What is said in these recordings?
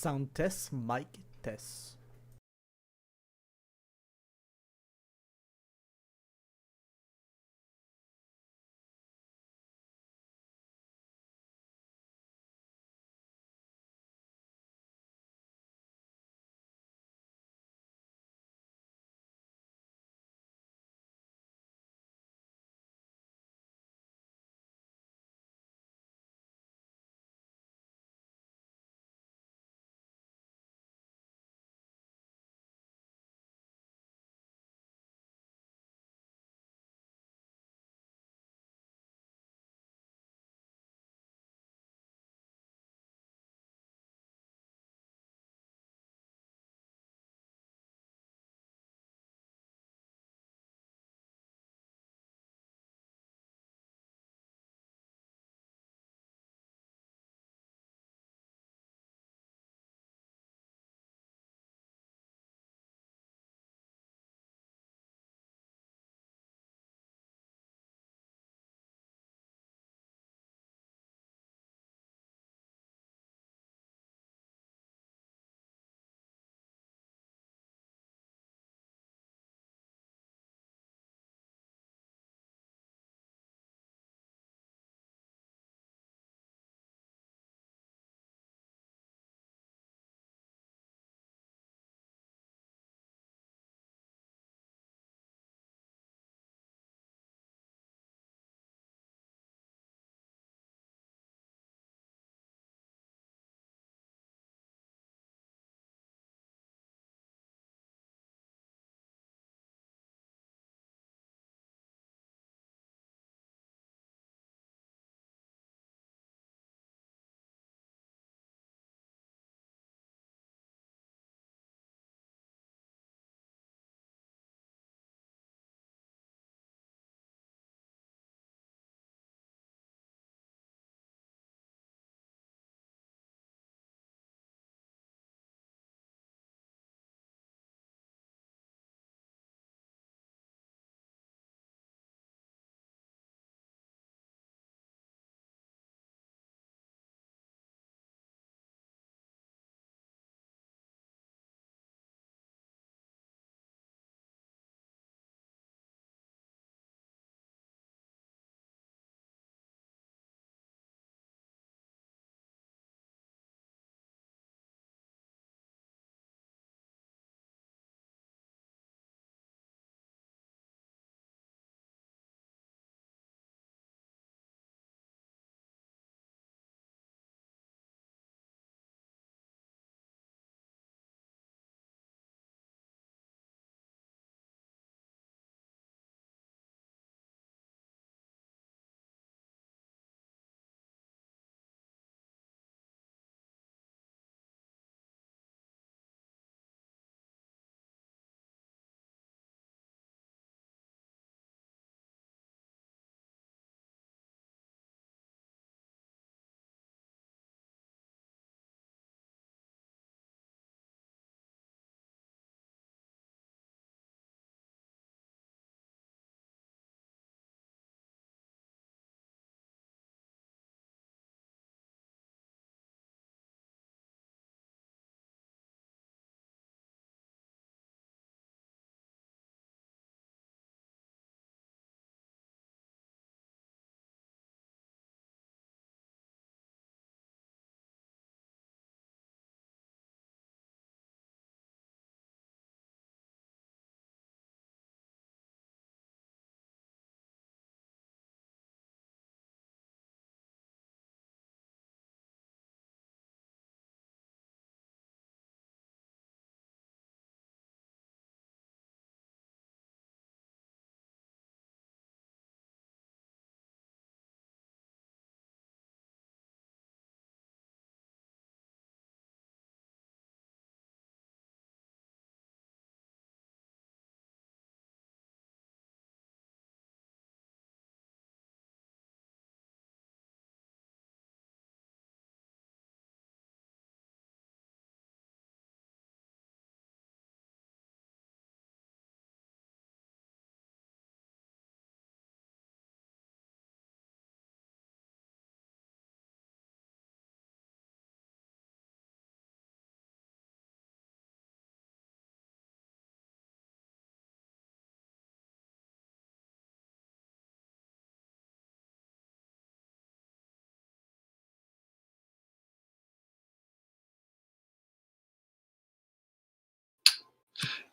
Sound test, mic test.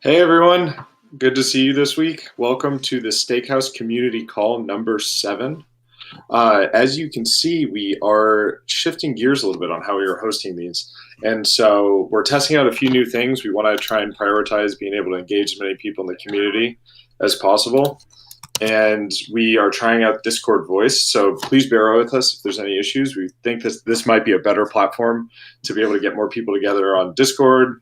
Hey everyone, good to see you this week. Welcome to the Stakehouse Community Call number 7. As you can see, we are shifting gears a little bit on how we are hosting these. And so we're testing out a few new things. We want to try and prioritize being able to engage as many people in the community as possible. And we are trying out Discord voice. So please bear with us if there's any issues. We think this might be a better platform to be able to get more people together on Discord,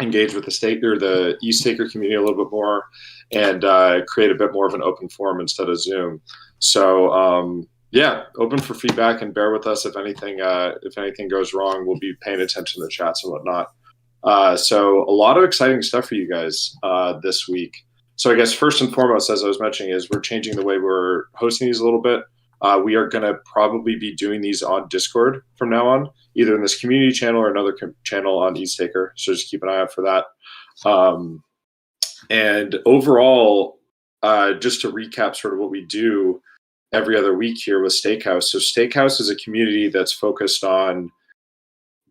engage with the staker, the e-staker community a little bit more, and create a bit more of an open forum instead of Zoom. So yeah, open for feedback and bear with us if anything goes wrong. We'll be paying attention to chats and whatnot. So a lot of exciting stuff for you guys this week. So I guess first and foremost, as I was mentioning, is we're changing the way we're hosting these a little bit. We are going to probably be doing these on Discord from now on, either in this community channel or another channel on eStaker. So just keep an eye out for that. And overall, just to recap sort of what we do every other week here with Stakehouse. So Stakehouse is a community that's focused on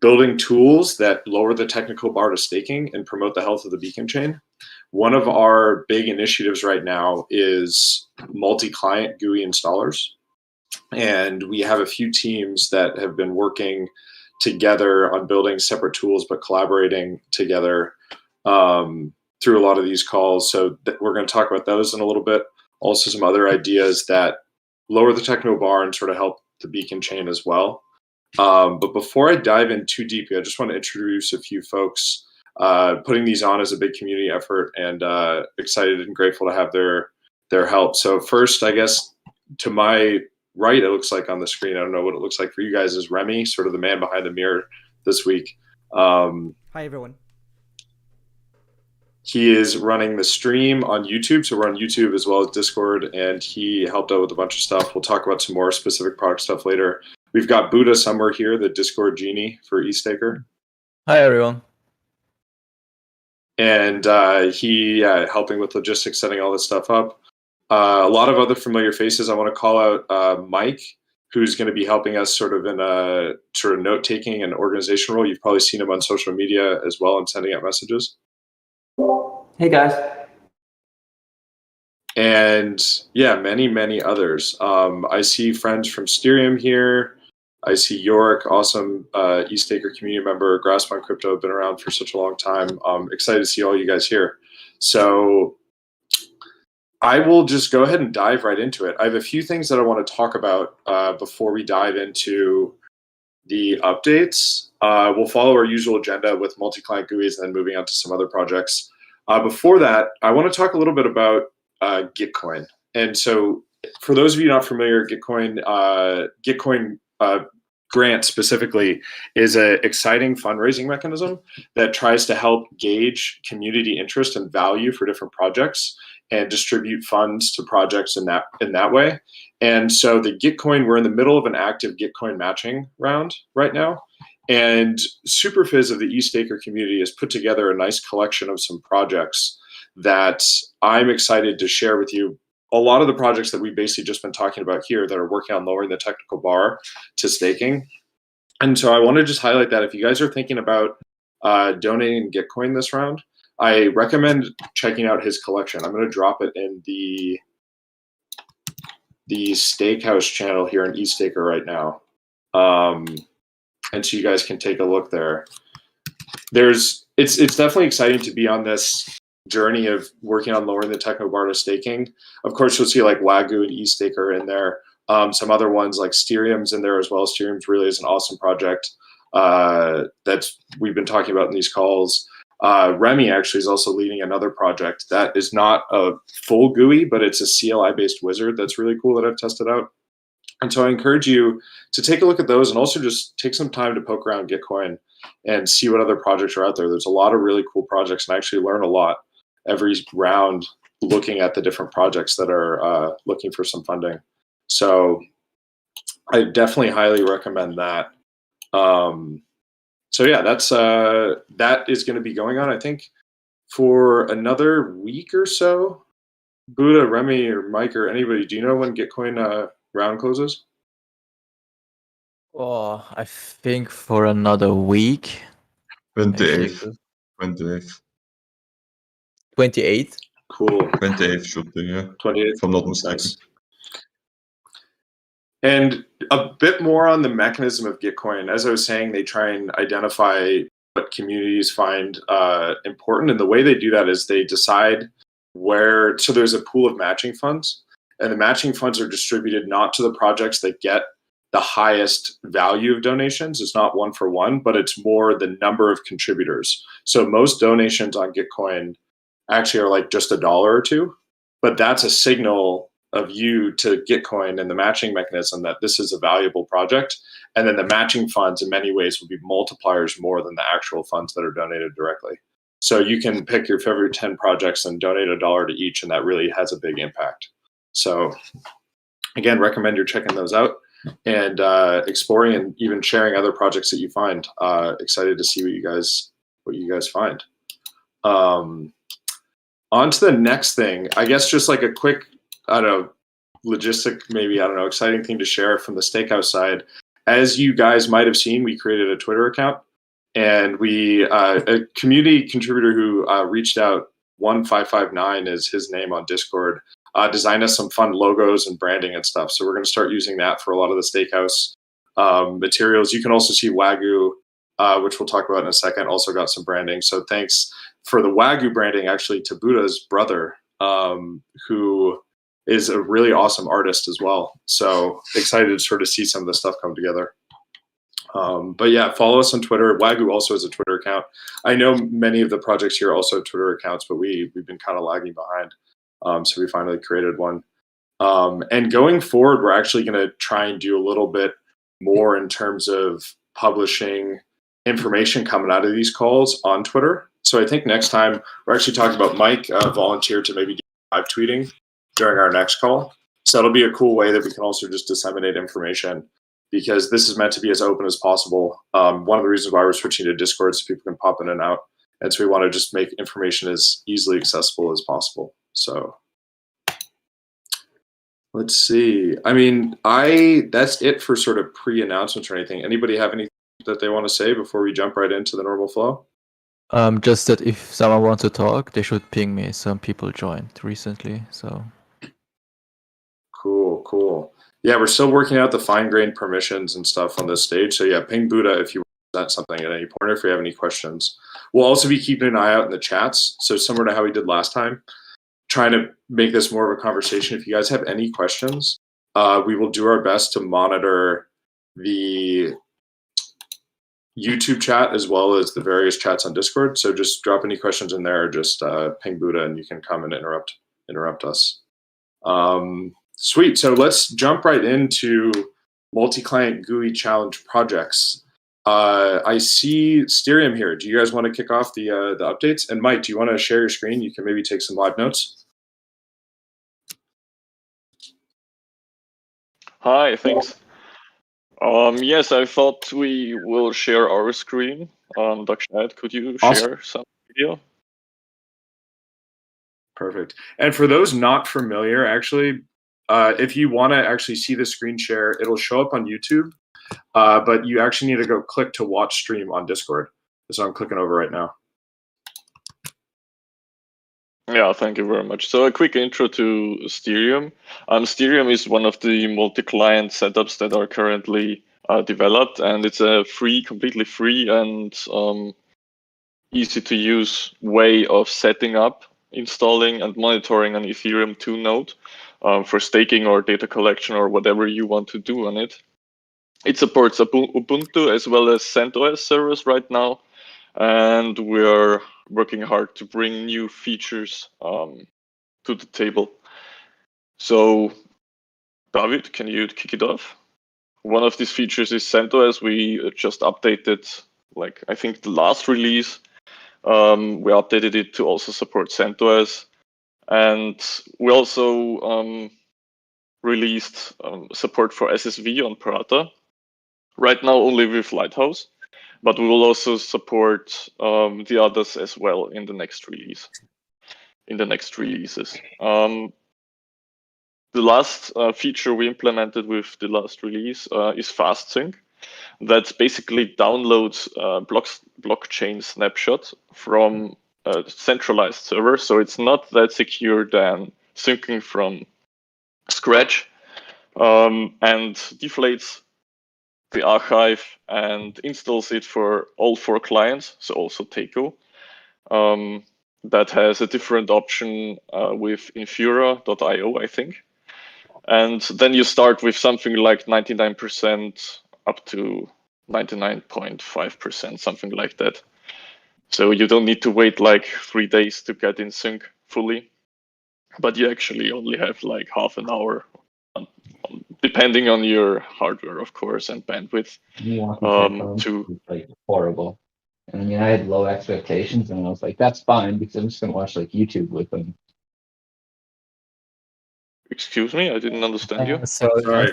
building tools that lower the technical bar to staking and promote the health of the beacon chain. One of our big initiatives right now is multi-client GUI installers. And we have a few teams that have been working together on building separate tools, but collaborating together through a lot of these calls. So we're going to talk about those in a little bit. Also some other ideas that lower the technical bar and sort of help the beacon chain as well. But before I dive in too deeply, I just want to introduce a few folks putting these on as a big community effort, and excited and grateful to have their help. So first, I guess to my right, it looks like on the screen, I don't know what it looks like for you guys, is Remy, sort of the man behind the mirror this week. Hi, everyone. He is running the stream on YouTube, so we're on YouTube as well as Discord, and he helped out with a bunch of stuff. We'll talk about some more specific product stuff later. We've got Buddha somewhere here, the Discord genie for eStaker. Hi, everyone. And he helping with logistics, setting all this stuff up. A lot of other familiar faces. I want to call out Mike, who's going to be helping us sort of in a sort of note-taking and organization role. You've probably seen him on social media as well and sending out messages. Hey, guys. And yeah, many, many others. I see friends from Steerium here. I see Yorick, awesome eStaker community member, Grasp on Crypto, been around for such a long time. Excited to see all you guys here. So I will just go ahead and dive right into it. I have a few things that I want to talk about before we dive into the updates. We'll follow our usual agenda with multi-client GUIs and then moving on to some other projects. Before that, I want to talk a little bit about Git Coin. And so for those of you not familiar, Git Coin grant specifically is an exciting fundraising mechanism that tries to help gauge community interest and value for different projects and distribute funds to projects in that way. And so the Git Coin, we're in the middle of an active Git Coin matching round right now. And Superfizz of the eStaker community has put together a nice collection of some projects that I'm excited to share with you. A lot of the projects that we've basically just been talking about here that are working on lowering the technical bar to staking. And so I want to just highlight that if you guys are thinking about donating Git Coin this round, I recommend checking out his collection. I'm going to drop it in the Stakehouse channel here in eStaker right now. And so you guys can take a look there. It's definitely exciting to be on this journey of working on lowering the technical bar to staking. Of course, you'll see like Wagyu and eStaker in there. Some other ones like Steerium's in there as well. Steerium's really is an awesome project that we've been talking about in these calls. Remy actually is also leading another project that is not a full GUI, but it's a CLI-based wizard that's really cool that I've tested out. And so I encourage you to take a look at those and also just take some time to poke around Git Coin and see what other projects are out there. There's a lot of really cool projects, and I actually learn a lot every round looking at the different projects that are looking for some funding. So I definitely highly recommend that. So yeah, that is going to be going on, I think, for another week or so. Buddha, Remy, or Mike, or anybody, do you know when Git Coin round closes? Oh, I think for another week. 28th. 28th. Cool. 28th should be, yeah. 28th. If I'm not mistaken. Nice. And a bit more on the mechanism of Git Coin. As I was saying, they try and identify what communities find important. And the way they do that is they decide where, so there's a pool of matching funds, and the matching funds are distributed not to the projects that get the highest value of donations. It's not one for one, but it's more the number of contributors. So most donations on Git Coin actually are like just $1 or $2, but that's a signal of you to Git Coin and the matching mechanism that this is a valuable project. And then the matching funds in many ways will be multipliers more than the actual funds that are donated directly. So you can pick your favorite 10 projects and donate $1 to each, and that really has a big impact. So again, recommend you're checking those out and exploring and even sharing other projects that you find. Excited to see what you guys find. On to the next thing. I guess just like a quick, I don't know, logistic, maybe, I don't know, exciting thing to share from the Stakehouse side. As you guys might have seen, we created a Twitter account, and we, a community contributor who reached out, 1559 is his name on Discord, designed us some fun logos and branding and stuff. So we're going to start using that for a lot of the Stakehouse materials. You can also see Wagyu, which we'll talk about in a second, also got some branding. So thanks for the Wagyu branding, actually, to Buddha's brother, who is a really awesome artist as well. So excited to sort of see some of the stuff come together. But yeah, follow us on Twitter. Wagyu also has a Twitter account. I know many of the projects here also have Twitter accounts, but we've been kind of lagging behind. So we finally created one. And going forward, we're actually going to try and do a little bit more in terms of publishing information coming out of these calls on Twitter. So I think next time we're actually talking about Mike volunteered to maybe do live tweeting during our next call. So that'll be a cool way that we can also just disseminate information, because this is meant to be as open as possible. One of the reasons why we're switching to Discord so people can pop in and out. And so we want to just make information as easily accessible as possible. So let's see. I mean, that's it for sort of pre-announcements or anything. Anybody have anything that they want to say before we jump right into the normal flow? Just that if someone wants to talk, they should ping me. Some people joined recently, so. Cool. Yeah, we're still working out the fine-grained permissions and stuff on this stage. So yeah, ping Buddha if you want something at any point, or if you have any questions. We'll also be keeping an eye out in the chats. So similar to how we did last time, trying to make this more of a conversation. If you guys have any questions, we will do our best to monitor the YouTube chat as well as the various chats on Discord. So just drop any questions in there, or just ping Buddha and you can come and interrupt us. Sweet. So let's jump right into multi-client GUI challenge projects. I see Styrium here. Do you guys want to kick off the updates? And Mike, do you want to share your screen? You can maybe take some live notes. Hi, thanks. Yes, I thought we will share our screen. Chitchat, could you share some video? Perfect. And for those not familiar, actually, if you want to actually see the screen share, it'll show up on YouTube, but you actually need to go click to watch stream on Discord. So I'm clicking over right now. Yeah, thank you very much. So a quick intro to Styrium. Styrium is one of the multi-client setups that are currently developed, and it's a completely free and easy to use way of setting up, installing, and monitoring an Ethereum 2 node for staking or data collection or whatever you want to do on it. It supports Ubuntu as well as CentOS servers right now, and we're working hard to bring new features to the table. So, David, can you kick it off? One of these features is CentOS. We just updated, I think the last release, we updated it to also support CentOS. And we also released support for SSV on Parata. Right now only with Lighthouse, but we will also support the others as well in the next release. The last feature we implemented with the last release is fast sync. That basically downloads blockchain snapshot from centralized server, so it's not that secure than syncing from scratch, and deflates the archive and installs it for all 4 clients, so also Teco. That has a different option with Infura.io, I think. And then you start with something like 99% up to 99.5%, something like that. So you don't need to wait like 3 days to get in sync fully, but you actually only have like half an hour, depending on your hardware, of course, and bandwidth. To like horrible. And I mean, I had low expectations, and I was like, "That's fine," because I'm just gonna watch like YouTube with them. Excuse me, I didn't understand you. Sorry, Sorry.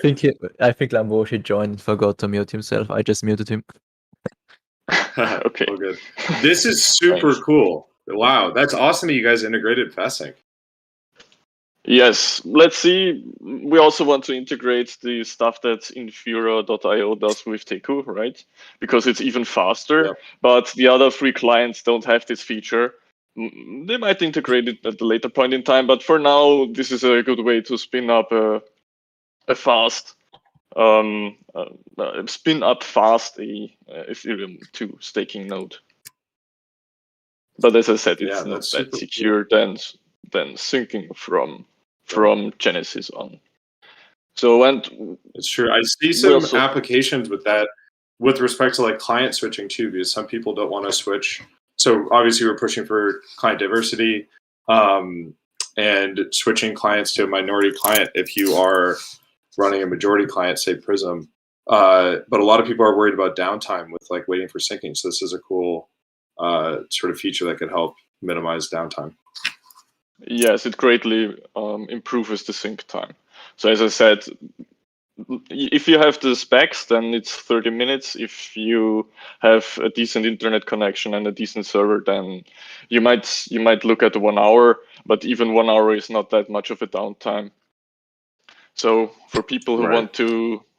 I think Lamboshi joined and forgot to mute himself. I just muted him. Okay. All good. This is super Thanks. cool. Wow, that's awesome that you guys integrated FastSync. Yes, let's see. We also want to integrate the stuff that Infura.io does with Teku, right? Because it's even faster, Yeah. but the other 3 clients don't have this feature. They might integrate it at a later point in time, but for now, this is a good way to spin up a fast, spin up fast a Ethereum 2 staking node. But as I said, it's Yeah, not that's that super secure than syncing from Genesis on. So, and It's true. I see we some also, applications with that with respect to like client switching too, because some people don't want to switch. So obviously we're pushing for client diversity, and switching clients to a minority client if you are running a majority client, say Prism. But a lot of people are worried about downtime with like waiting for syncing. So this is a cool sort of feature that could help minimize downtime. yes, it greatly improves the sync time. So as I said, if you have the specs, then it's 30 minutes. If you have a decent internet connection and a decent server, then you might look at 1 hour, but even 1 hour is not that much of a downtime. So for people who Right.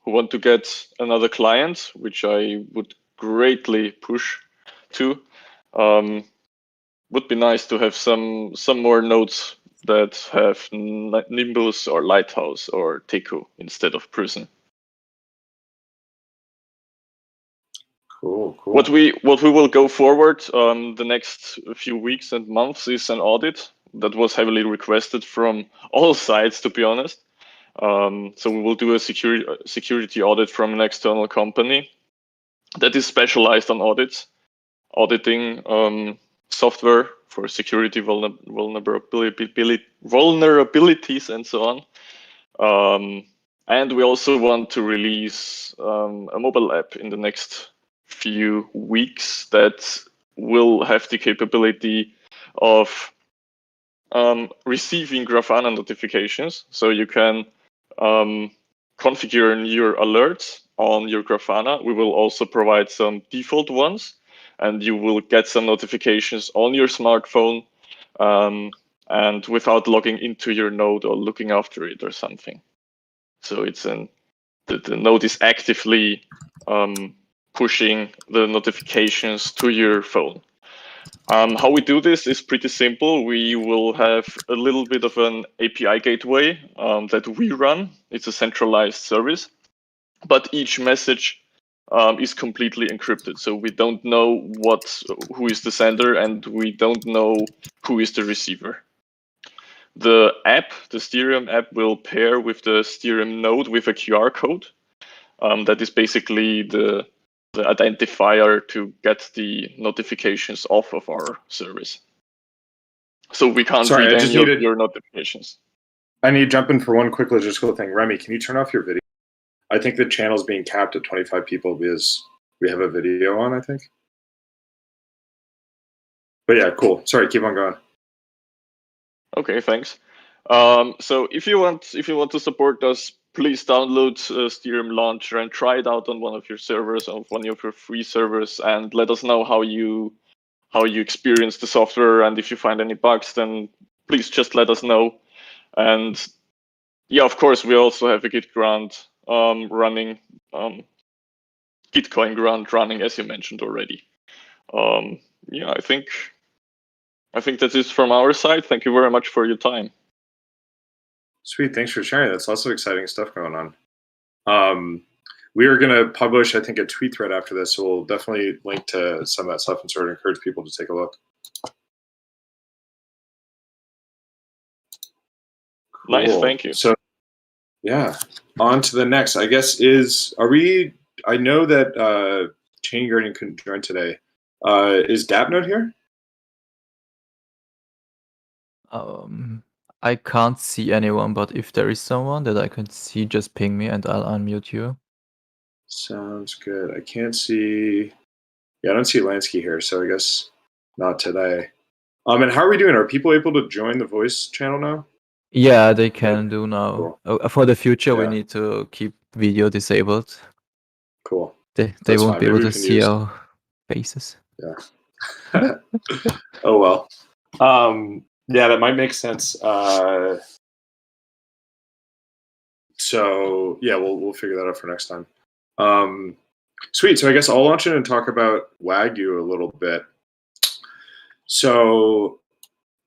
want to get another client, which I would greatly push to, would be nice to have some more nodes that have Nimbus or Lighthouse or Teku instead of Prism. Cool. What we will go forward the next few weeks and months is an audit that was heavily requested from all sides, to be honest. So we will do a security audit from an external company that is specialized on auditing software for security vulnerabilities and so on. And we also want to release a mobile app in the next few weeks that will have the capability of receiving Grafana notifications. So you can configure your alerts on your Grafana. We will also provide some default ones, and you will get some notifications on your smartphone and without logging into your node or looking after it or something. So it's the node is actively pushing the notifications to your phone. How we do this is pretty simple. We will have a little bit of an API gateway that we run. It's a centralized service, but each message is completely encrypted. So we don't know who is the sender, and we don't know who is the receiver. The app, the Steerium app, will pair with the Steerium node with a QR code. That is basically the identifier to get the notifications off of our service. So we can't read any of your notifications. I need to jump in for one quick logistical thing. Remy, can you turn off your video? I think the channel's being capped at 25 people because we have a video on, I think. But yeah, cool. Sorry, keep on going. Okay, thanks. So if you want to support us, please download Steerium Launcher and try it out on one of your servers, on one of your free servers, and let us know how you experience the software. And if you find any bugs, then please just let us know. And yeah, of course, we also have a Git grant running, Git Coin grant running, as you mentioned already. Yeah, I think I think that is from our side. Thank you very much for your time. Sweet, thanks for sharing. That's lots of exciting stuff going on. We are going to publish, I think, a tweet thread after this, so we'll definitely link to some of that stuff and sort of encourage people to take a look. Cool. Nice, thank you. So, yeah, on to the next. I guess I know that Chain Guardian couldn't join today. Is Dapnode here? I can't see anyone, but if there is someone that I can see, just ping me and I'll unmute you. Sounds good. I can't see. Yeah, I don't see Lansky here, so I guess not today. And how are we doing? Are people able to join the voice channel now? Yeah, they can do now. Cool. For the future, we Yeah. need to keep video disabled. Cool. They That's won't fine. be Maybe able we to can see use- our faces. Yeah. Oh well. Yeah, that might make sense. So yeah, we'll figure that out for next time. Sweet. So I guess I'll launch in and talk about Wagyu a little bit. So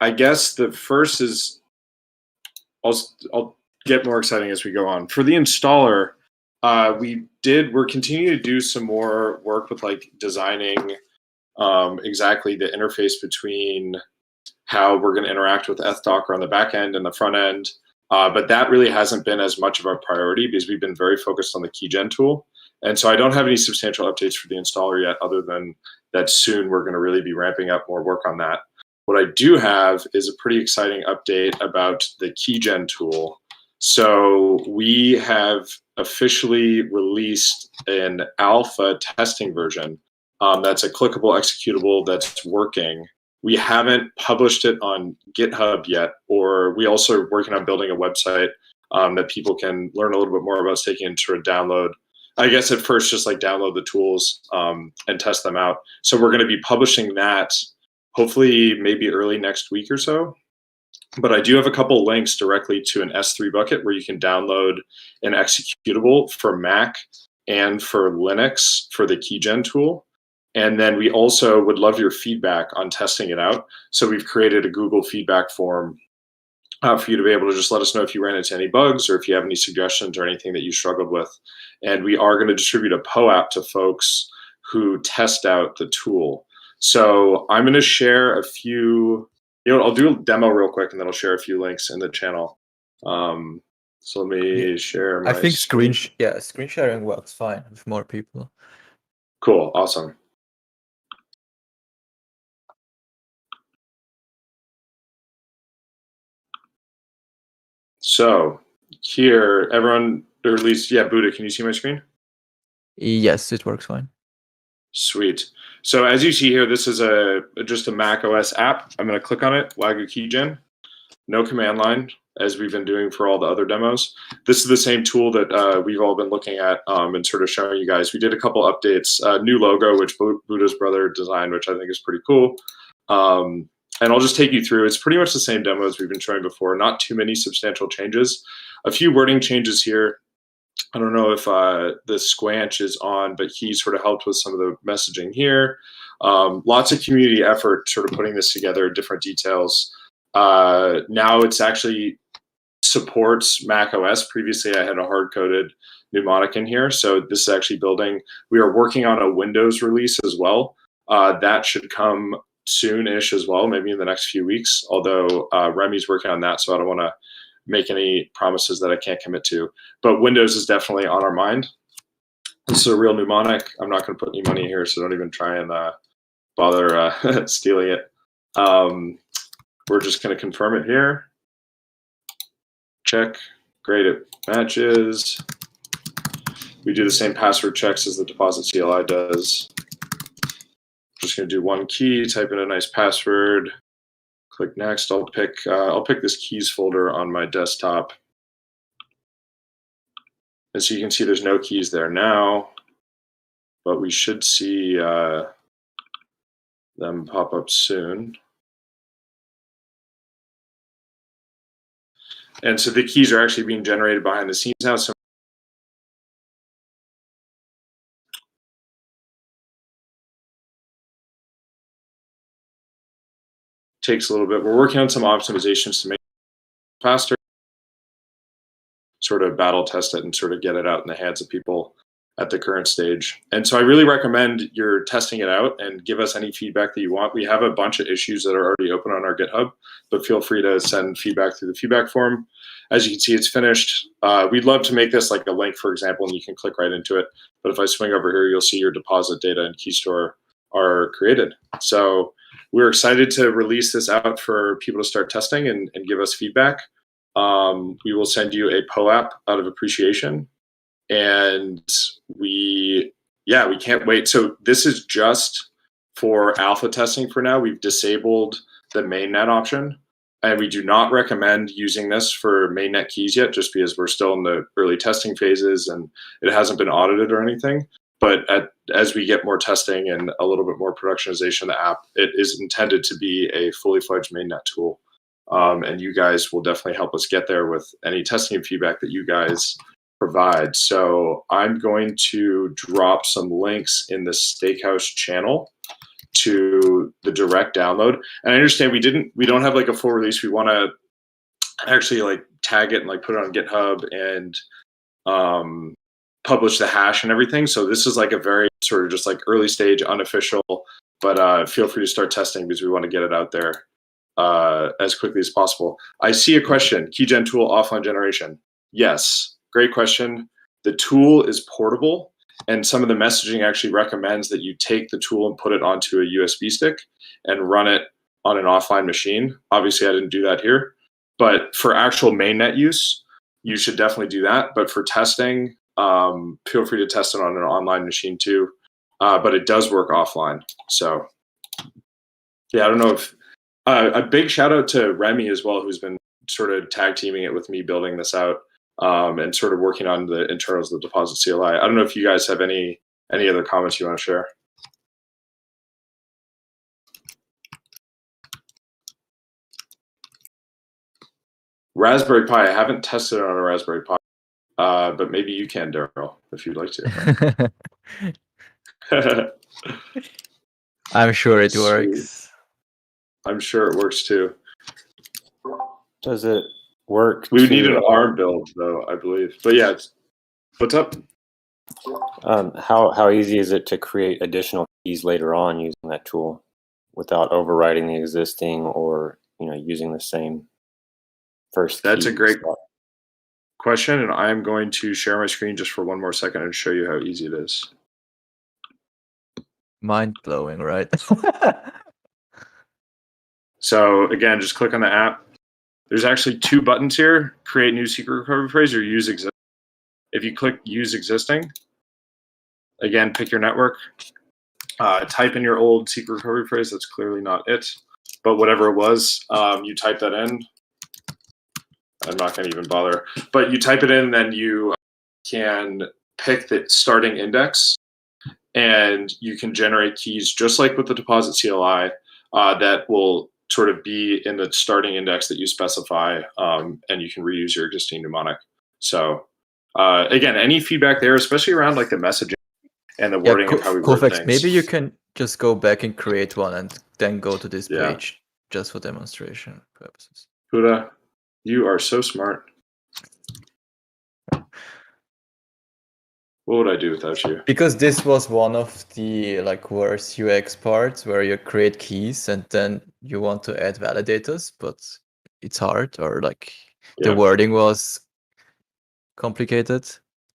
I guess the first is I'll get more exciting as we go on. For the installer, we're continuing to do some more work with like designing exactly the interface between how we're going to interact with ethdocker on the back end and the front end. But that really hasn't been as much of our priority because we've been very focused on the Keygen tool. And so I don't have any substantial updates for the installer yet, other than that soon we're going to really be ramping up more work on that. What I do have is a pretty exciting update about the Keygen tool. So we have officially released an alpha testing version that's a clickable executable that's working. We haven't published it on GitHub yet, or we also are working on building a website that people can learn a little bit more about staking and sort of download. I guess at first just like download the tools and test them out. So we're going to be publishing that hopefully maybe early next week or so. But I do have a couple links directly to an S3 bucket where you can download an executable for Mac and for Linux for the Keygen tool. And then we also would love your feedback on testing it out. So we've created a Google feedback form for you to be able to just let us know if you ran into any bugs or if you have any suggestions or anything that you struggled with. And we are going to distribute a POAP to folks who test out the tool. So I'm going to share a few, I'll do a demo real quick and then I'll share a few links in the channel. So let me share my I think screen sharing works fine with more people. Cool, awesome. So here, everyone, or at least, yeah, Buddha, can you see my screen? Yes, it works fine. Sweet. So as you see here, this is just a Mac OS app. I'm going to click on it, Wagyu Keygen. No command line, as we've been doing for all the other demos. This is the same tool that we've all been looking at and sort of showing you guys. We did a couple updates, new logo, which Buddha's brother designed, which I think is pretty cool. And I'll just take you through. It's pretty much the same demo as we've been showing before. Not too many substantial changes. A few wording changes here. I don't know if the Squanch is on, but he sort of helped with some of the messaging here. Lots of community effort sort of putting this together, different details. Now it's actually supports Mac OS. Previously, I had a hard-coded mnemonic in here, so this is actually building. We are working on a Windows release as well. That should come soon-ish as well, maybe in the next few weeks, although Remy's working on that, so I don't want to make any promises that I can't commit to. But Windows is definitely on our mind. This is a real mnemonic. I'm not going to put any money here, so don't even try and bother stealing it. We're just going to confirm it here. Check. Great, it matches. We do the same password checks as the deposit CLI does. Just going to do one key, type in a nice password, click next. I'll pick this keys folder on my desktop. And so you can see there's no keys there now, but we should see them pop up soon. And so the keys are actually being generated behind the scenes now. So takes a little bit. We're working on some optimizations to make it faster, sort of battle test it and sort of get it out in the hands of people at the current stage. And so I really recommend you're testing it out and give us any feedback that you want. We have a bunch of issues that are already open on our GitHub, but feel free to send feedback through the feedback form. As you can see, it's finished. We'd love to make this like a link, for example, and you can click right into it. But if I swing over here, you'll see your deposit data and key store are created. So we're excited to release this out for people to start testing and give us feedback. We will send you a POAP out of appreciation. And we can't wait. So this is just for alpha testing for now. We've disabled the mainnet option, and we do not recommend using this for mainnet keys yet, just because we're still in the early testing phases and it hasn't been audited or anything. But as we get more testing and a little bit more productionization of the app, it is intended to be a fully fledged mainnet tool. And you guys will definitely help us get there with any testing and feedback that you guys provide. So I'm going to drop some links in the Stakehouse channel to the direct download. And I understand we don't have like a full release. We want to actually like tag it and like put it on GitHub and publish the hash and everything. So this is like a very sort of just like early stage, unofficial, but feel free to start testing because we want to get it out there as quickly as possible. I see a question, Keygen tool offline generation. Yes. Great question. The tool is portable, and some of the messaging actually recommends that you take the tool and put it onto a USB stick and run it on an offline machine. Obviously, I didn't do that here, but for actual mainnet use, you should definitely do that. But for testing, feel free to test it on an online machine too, but it does work offline. So yeah, I don't know if a big shout out to Remy as well, who's been sort of tag teaming it with me building this out. And sort of working on the internals of the deposit CLI. I don't know if you guys have any other comments you want to share. Raspberry Pi, I haven't tested it on a Raspberry Pi, but maybe you can, Daryl, if you'd like to. I'm sure it works. I'm sure it works too. Does it work? We would need an ARM build, though, I believe. But yeah, what's up? How easy is it to create additional keys later on using that tool without overriding the existing or using the same first key? That's a great question, and I'm going to share my screen just for one more second and show you how easy it is. Mind-blowing, right? So again, just click on the app. There's actually two buttons here, create new secret recovery phrase or use existing. If you click use existing, again, pick your network, type in your old secret recovery phrase. That's clearly not it, but whatever it was, you type that in. I'm not going to even bother, but you type it in, then you can pick the starting index and you can generate keys just like with the deposit CLI that will sort of be in the starting index that you specify, and you can reuse your existing mnemonic. So again, any feedback there, especially around like the messaging and the wording of how we word things. Maybe you can just go back and create one and then go to this page just for demonstration purposes. Huda, you are so smart. What would I do without you? Because this was one of the worst UX parts where you create keys and then you want to add validators, but it's hard, or the wording was complicated.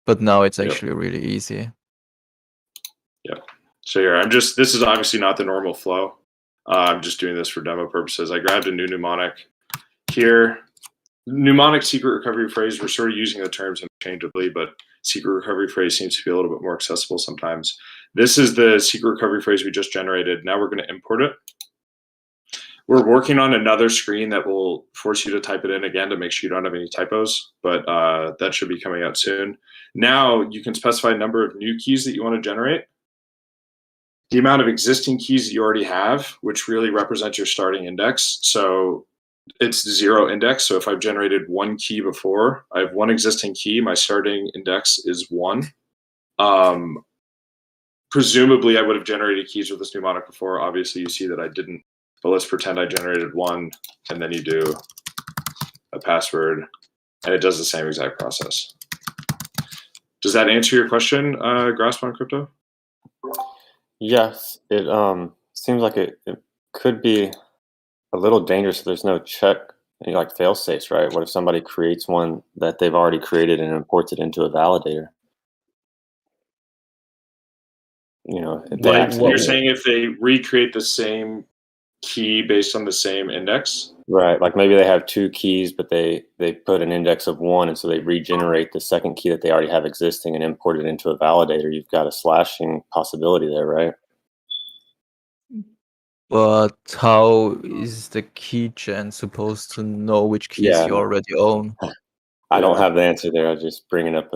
But now it's actually really easy. Yeah. So here, this is obviously not the normal flow. I'm just doing this for demo purposes. I grabbed a new mnemonic here. Mnemonic secret recovery phrase, we're sort of using the terms interchangeably, but secret recovery phrase seems to be a little bit more accessible sometimes. This is the secret recovery phrase we just generated. Now we're going to import it. We're working on another screen that will force you to type it in again to make sure you don't have any typos, but that should be coming out soon. Now you can specify a number of new keys that you want to generate, the amount of existing keys that you already have, which really represents your starting index. So it's 0 index. So if I've generated one key before, I have one existing key, my starting index is 1. Presumably I would have generated keys with this mnemonic before. Obviously you see that I didn't but let's pretend I generated one, and then you do a password, and it does the same exact process. Does that answer your question, Grasp on Crypto? Yes, it seems like it could be a little dangerous if there's no check, like fail safes, right? What if somebody creates one that they've already created and imports it into a validator? You know, if they You're saying if they recreate the same key based on the same index? Right, like maybe they have two keys, but they put an index of one, and so they regenerate the second key that they already have existing and import it into a validator. You've got a slashing possibility there, right? But how is the keychain supposed to know which keys you already own? I don't have the answer there. I was just bringing up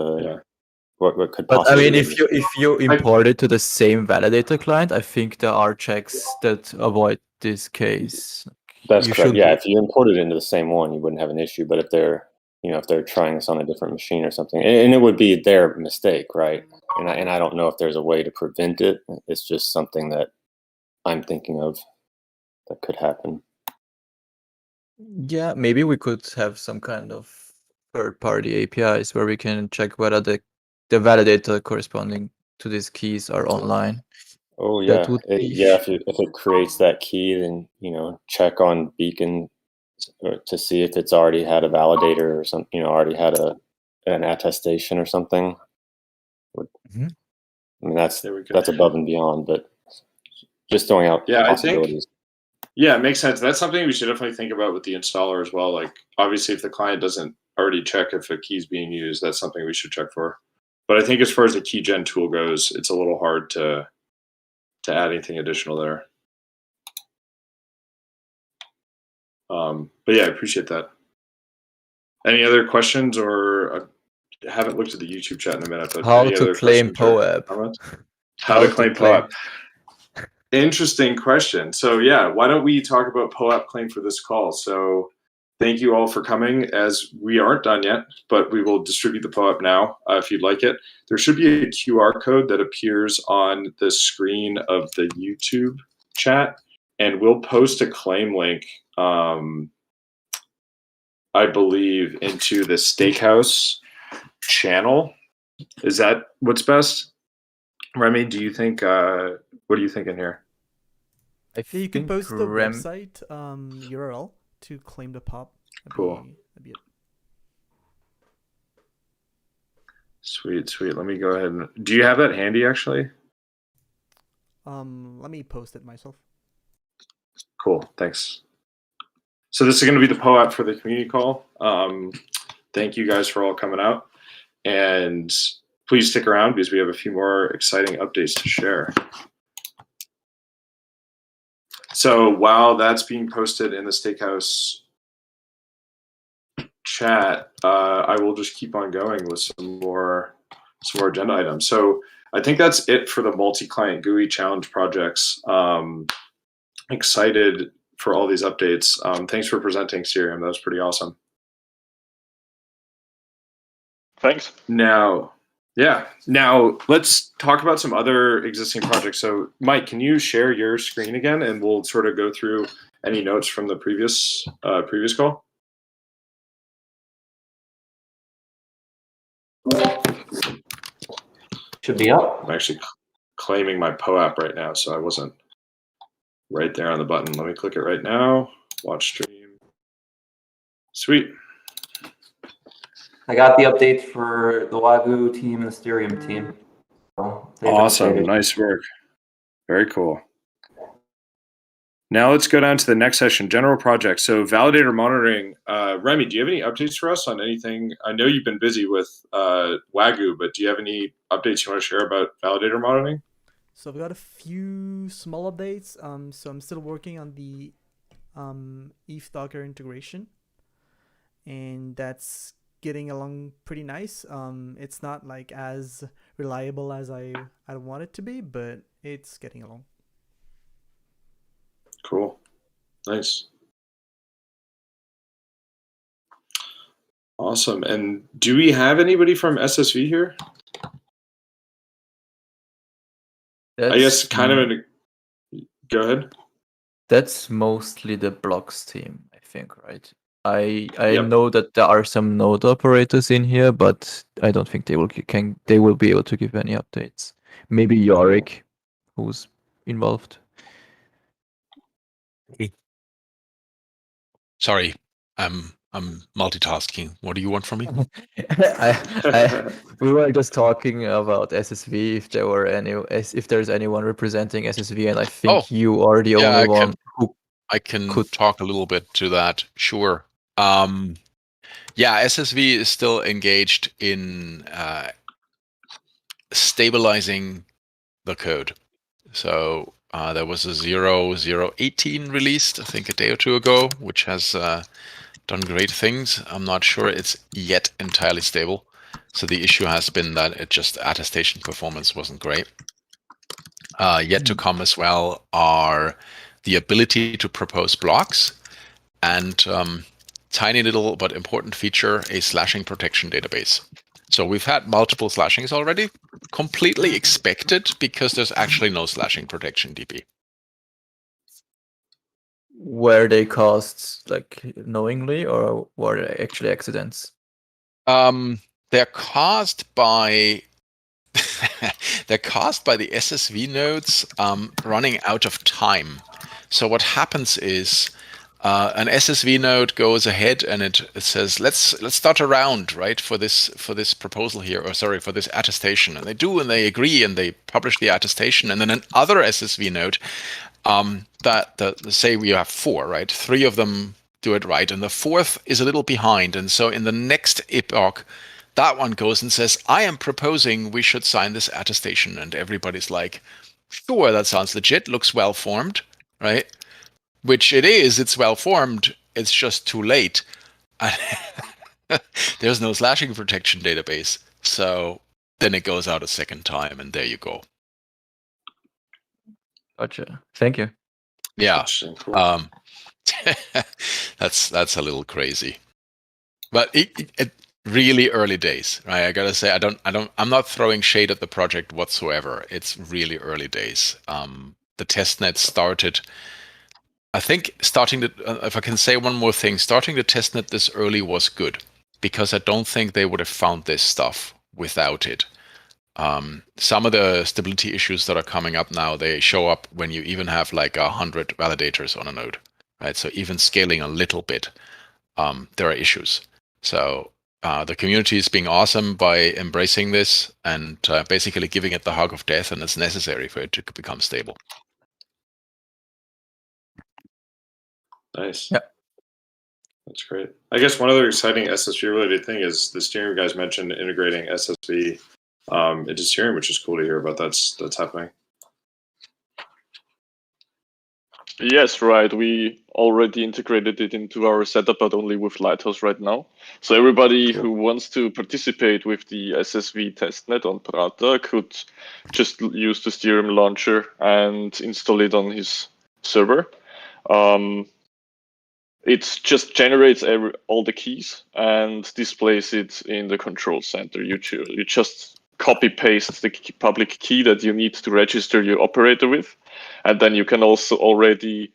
what could But I possibly mean, if you import it to the same validator client, I think there are checks that avoid this case. That's correct. Yeah, if you import it into the same one, you wouldn't have an issue. But if they're trying this on a different machine or something, and it would be their mistake, right? And I don't know if there's a way to prevent it. It's just something that I'm thinking of that could happen. Yeah, maybe we could have some kind of third-party APIs where we can check whether the validator corresponding to these keys are online. Oh yeah, if it creates that key, then check on Beacon to see if it's already had a validator or something. Already had an attestation or something. Mm-hmm. I mean, that's above and beyond, but just throwing out possibilities. Yeah, it makes sense. That's something we should definitely think about with the installer as well. Like, obviously, if the client doesn't already check if a key is being used, that's something we should check for. But I think as far as the key gen tool goes, it's a little hard to add anything additional there. But yeah, I appreciate that. Any other questions, or I haven't looked at the YouTube chat in a minute, but how to claim Poep. How to claim Poep. Interesting question. So yeah, why don't we talk about Poep claim for this call? So thank you all for coming, as we aren't done yet, but we will distribute the Poep now if you'd like it. There should be a QR code that appears on the screen of the YouTube chat, and we'll post a claim link, I believe, into the Stakehouse channel. Is that what's best? Remy, do you think, what are you thinking here? You can post the website URL to claim the Poep. Cool. That'd be it. Sweet. Let me go ahead and... Do you have that handy, actually? Let me post it myself. Cool, thanks. So this is going to be the Poep for the community call. Thank you guys for all coming out. And please stick around because we have a few more exciting updates to share. So while that's being posted in the Stakehouse chat, I will just keep on going with some more agenda items. So I think that's it for the multi-client GUI challenge projects. Excited for all these updates. Thanks for presenting, Sirium. That was pretty awesome. Thanks. Now let's talk about some other existing projects. So Mike, can you share your screen again, and we'll sort of go through any notes from the previous call? Should be up. I'm actually claiming my Poep right now, so I wasn't right there on the button. Let me click it right now. Watch stream. Sweet. I got the updates for the Wagyu team and the Styrium team. So awesome. Nice work. Very cool. Now let's go down to the next session, general projects. So Validator Monitoring. Remy, do you have any updates for us on anything? I know you've been busy with Wagyu, but do you have any updates you want to share about Validator Monitoring? So I've got a few small updates. So I'm still working on the ETH Docker integration, and that's getting along pretty nice. It's not like as reliable as I want it to be, but it's getting along. Cool. Nice. Awesome. And do we have anybody from SSV here? I guess kind of go ahead. That's mostly the blocks team, I think, right? I Yep. know that there are some node operators in here, but I don't think they will be able to give any updates. Maybe Yorick, who's involved. Sorry, I'm multitasking. What do you want from me? We were just talking about SSV, if there's anyone representing SSV, and I think you are the yeah, only one who I can could talk a little bit to that. Sure. Yeah, SSV is still engaged in stabilizing the code. So there was a 0.0.18 released, I think, a day or two ago, which has done great things. I'm not sure it's yet entirely stable. So the issue has been that attestation performance wasn't great. Yet to come as well are the ability to propose blocks and tiny little but important feature, a slashing protection database. So we've had multiple slashings already, completely expected because there's actually no slashing protection DB. Were they caused knowingly, or were they actually accidents? They're caused by the SSV nodes running out of time. So what happens is an SSV node goes ahead and it says, let's start a round, right, for this proposal here, or sorry, for this attestation. And they do, and they agree, and they publish the attestation. And then another SSV node say we have 4, right? 3 of them do it right, and the 4th is a little behind. And so in the next epoch, that one goes and says, I am proposing we should sign this attestation. And everybody's like, sure, that sounds legit, looks well formed, right? Which it is, it's well formed, it's just too late. There's no slashing protection database. So then it goes out a second time, and there you go. Gotcha. Thank you. Yeah. That's a little crazy. But it really early days, right? I gotta say, I'm not throwing shade at the project whatsoever. It's really early days. The testnet started, I think if I can say one more thing, starting the testnet this early was good, because I don't think they would have found this stuff without it. Some of the stability issues that are coming up now, they show up when you even have like 100 validators on a node, right? So even scaling a little bit, there are issues. So the community is being awesome by embracing this and basically giving it the hug of death, and it's necessary for it to become stable. Nice. Yeah. That's great. I guess one other exciting SSV related thing is the steering guys mentioned integrating SSV into steering, which is cool to hear about. That's happening. Yes, right. We already integrated it into our setup, but only with Lighthouse right now. So everybody who wants to participate with the SSV testnet on Prata could just use the Steerium launcher and install it on his server. It just generates all the keys and displays it in the control center. You just copy paste the public key that you need to register your operator with, and then you can also already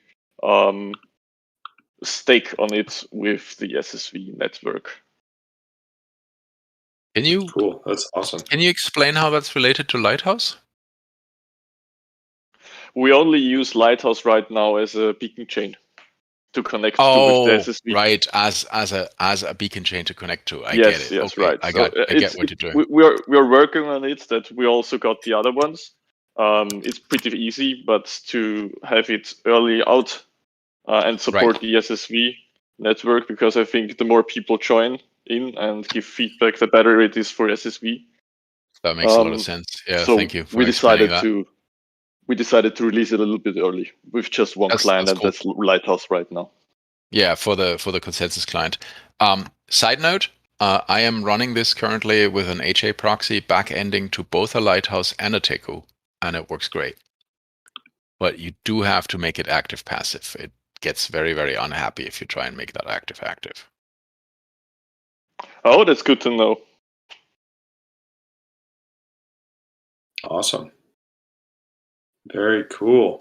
stake on it with the SSV network. Cool. That's awesome. Can you explain how that's related to Lighthouse? We only use Lighthouse right now as a beacon chain to connect to with the SSV. Right, as a beacon chain to connect to. I yes, get it. Yes, okay. right. I get what you're doing. We are working on it. That we also got the other ones. It's pretty easy, but to have it early out and support the SSV network, because I think the more people join in and give feedback, the better it is for SSV. That makes a lot of sense. Yeah, so thank you for we explaining decided that. We decided to release it a little bit early with just one client, that's and cool. that's Lighthouse right now. Yeah, for the consensus client. Side note, I am running this currently with an HA proxy back-ending to both a Lighthouse and a Teku, and it works great. But you do have to make it active-passive. It gets very, very unhappy if you try and make that active-active. Oh, that's good to know. Awesome. Very cool.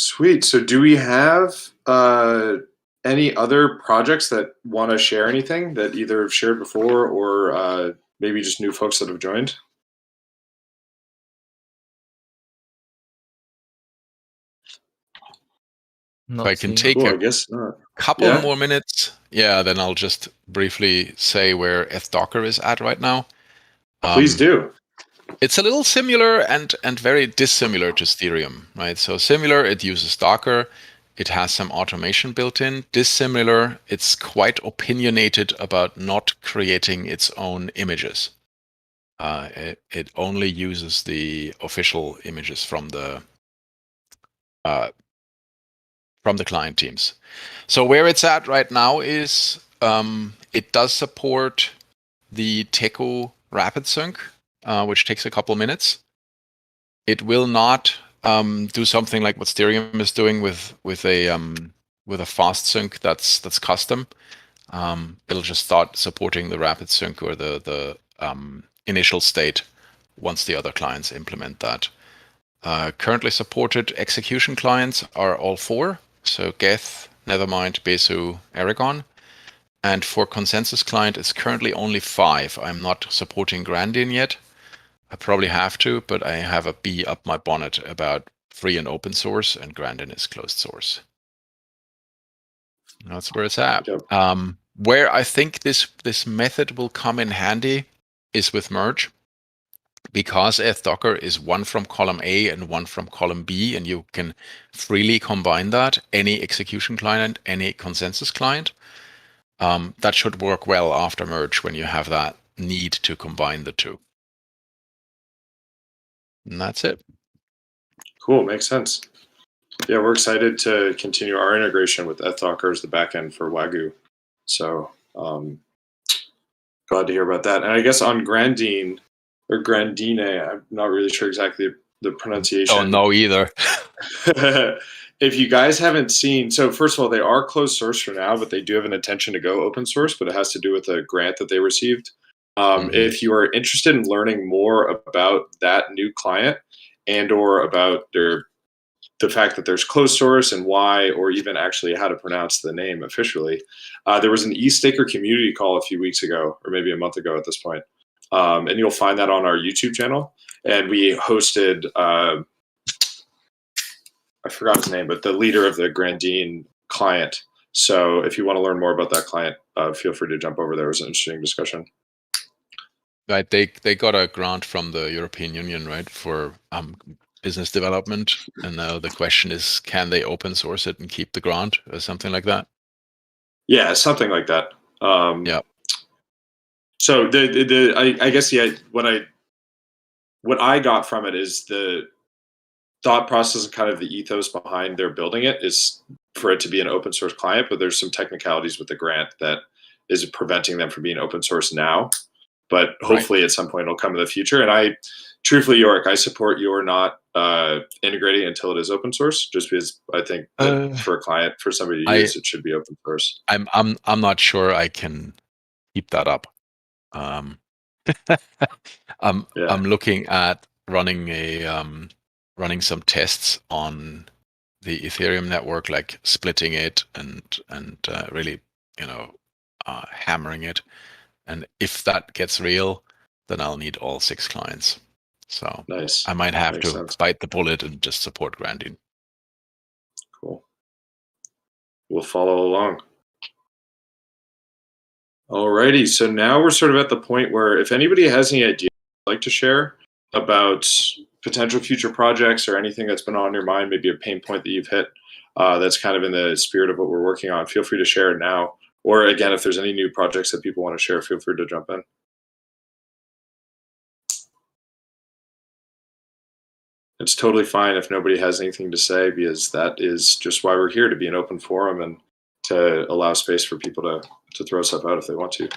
Sweet. So do we have any other projects that want to share anything that either have shared before or maybe just new folks that have joined? Not If I can seeing. take Cool, a I guess not. couple Yeah. more minutes, then I'll just briefly say where ethdocker is at right now. Please do. It's a little similar and very dissimilar to Ethereum, right? So similar, it uses Docker. It has some automation built in. Dissimilar, it's quite opinionated about not creating its own images. It only uses the official images from the client teams. So where it's at right now is it does support the Teco rapid sync, which takes a couple minutes. It will not do something like what Ethereum is doing with a fast sync that's custom. It'll just start supporting the rapid sync or the initial state once the other clients implement that. Currently supported execution clients are all 4. So Geth, Nethermind, Besu, Aragon. And for consensus client, it's currently only 5. I'm not supporting Grandin yet. I probably have to, but I have a bee up my bonnet about free and open source, and Grandin is closed source. That's where it's at. Yep. Where I think this method will come in handy is with merge, because ethdocker is one from column A and one from column B, and you can freely combine that, any execution client, any consensus client. That should work well after merge when you have that need to combine the two. And that's it. Cool, makes sense. Yeah, we're excited to continue our integration with ethdocker as the backend for Wagyu. So glad to hear about that. And I guess on Grandine or Grandine, I'm not really sure exactly the pronunciation. Don't know either. If you guys haven't seen, so first of all, they are closed source for now, but they do have an intention to go open source, but it has to do with a grant that they received. If you are interested in learning more about that new client and or about the fact that there's closed source and why, or even actually how to pronounce the name officially, there was an eStaker community call a few weeks ago, or maybe a month ago at this point. And you'll find that on our YouTube channel. And we hosted, I forgot his name, but the leader of the Grandine client. So if you want to learn more about that client, feel free to jump over there. It was an interesting discussion. Right, they got a grant from the European Union, right, for business development, and now the question is, can they open source it and keep the grant or something like that? Yeah, something like that. Yeah. So I guess what I got from it is the thought process and kind of the ethos behind their building it is for it to be an open source client, but there's some technicalities with the grant that is preventing them from being open source now. But hopefully at some point it'll come in the future. And truthfully, Yorick, I support your not integrating until it is open source, just because I think that for a client, for somebody to use, it should be open source. I'm not sure I can keep that up. I'm looking at running some tests on the Ethereum network, like splitting it and really hammering it. And if that gets real, then I'll need all 6 clients. So nice. I might have Makes to sense. bite the bullet and just support Grandin. Cool. We'll follow along. Alrighty, so now we're sort of at the point where if anybody has any ideas they'd like to share about potential future projects or anything that's been on your mind, maybe a pain point that you've hit that's kind of in the spirit of what we're working on, feel free to share it now. Or again, if there's any new projects that people want to share, feel free to jump in. It's totally fine if nobody has anything to say, because that is just why we're here, to be an open forum and to allow space for people to throw stuff out if they want to.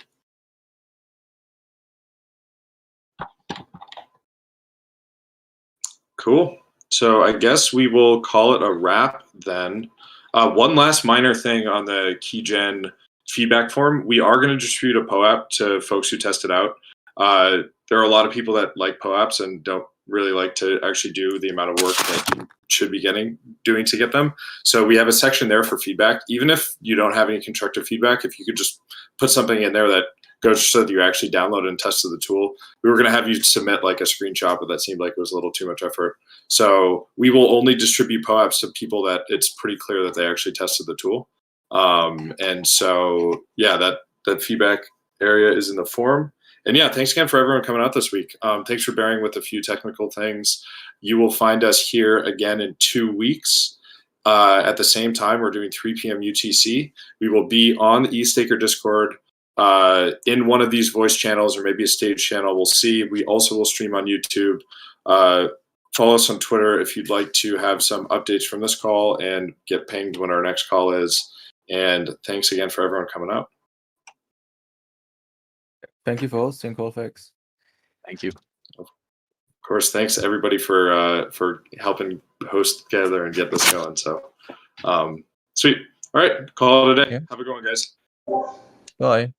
Cool. So I guess we will call it a wrap then. One last minor thing on the Keygen feedback form. We are going to distribute a POAP to folks who test it out. There are a lot of people that like POAPs and don't really like to actually do the amount of work that should be doing to get them. So we have a section there for feedback. Even if you don't have any constructive feedback, if you could just put something in there that goes so that you actually downloaded and tested the tool. We were going to have you submit like a screenshot, but that seemed like it was a little too much effort. So we will only distribute POAPs to people that it's pretty clear that they actually tested the tool. And so, yeah, that feedback area is in the forum. And yeah, thanks again for everyone coming out this week. Thanks for bearing with a few technical things. You will find us here again in 2 weeks. At the same time, we're doing 3 p.m. UTC. We will be on the eStaker Discord in one of these voice channels or maybe a stage channel. We'll see. We also will stream on YouTube. Follow us on Twitter if you'd like to have some updates from this call and get pinged when our next call is. And thanks again for everyone coming out. Thank you for hosting, Colfax. Thank you. Of course, thanks everybody for helping host together and get this going. So, sweet. All right, call it a day. Yeah. Have a good one, guys. Bye.